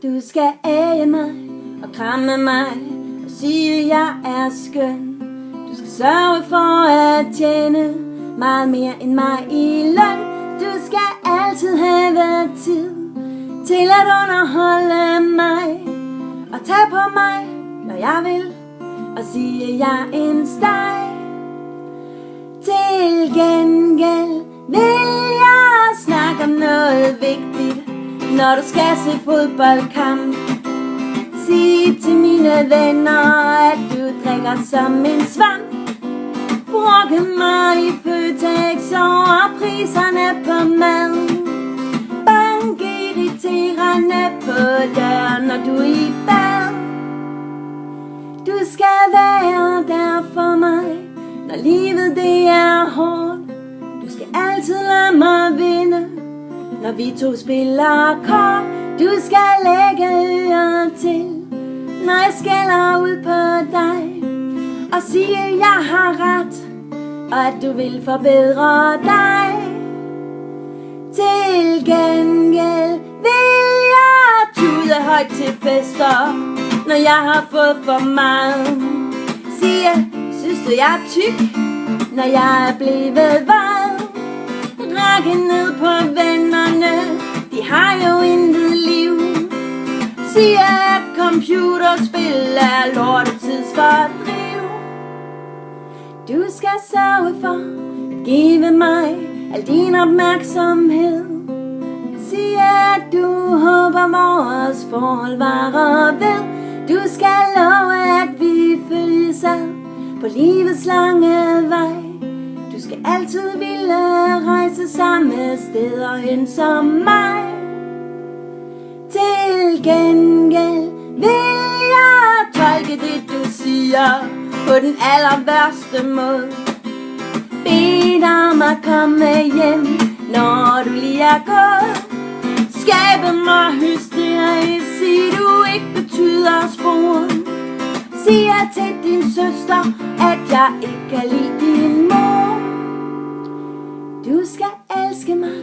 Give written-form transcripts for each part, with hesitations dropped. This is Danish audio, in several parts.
Du skal æge mig og kramme mig og sige, at jeg er skøn. Du skal sørge for at tjene meget mere end mig i løn. Du skal altid have tid til at underholde mig og tage på mig, når jeg vil, og sige, at jeg er en steg. Til gengæld vil jeg snakke om noget vigtigt, når du skal se fodboldkamp. Sig til mine venner, at du drikker som en svamp. Brokke mig i Føtex over priserne på mad. Bank irriterende på døren, når du er i bad. Du skal være der for mig, når livet det er hårdt. Du skal altid lade mig vinde, når vi to spiller kort. Du skal lægge ører til, når jeg skælder ud på dig, og sige, at jeg har ret, og at du vil forbedre dig. Til gengæld vil jeg tude højt til fester, når jeg har fået for meget. Sige, synes du jeg er tyk, når jeg er blevet vred. Række ned på vennerne, de har jo intet liv. Sige, at computerspil er lortetidsfordriv. Du skal sørge for at give mig al din opmærksomhed. Sige, at du håber vores forhold varer ved. Du skal love, at vi følges ad på livets lange vej. Du skal altid ville rejse samme steder hen som mig. Til gengæld vil jeg tolke det du siger på den aller værste måde. Bed dig om at komme hjem, når du lige er gået. Skabe mig hysterisk, sig du ikke betyder spor. Sig til din søster, at jeg ikke kan lide din mor. Du skal elske mig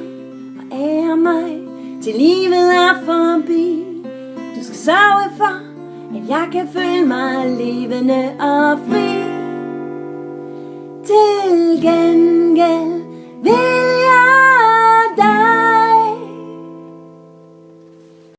og ære mig, til livet er forbi. Du skal sørge for, at jeg kan føle mig levende og fri. Til gengæld vil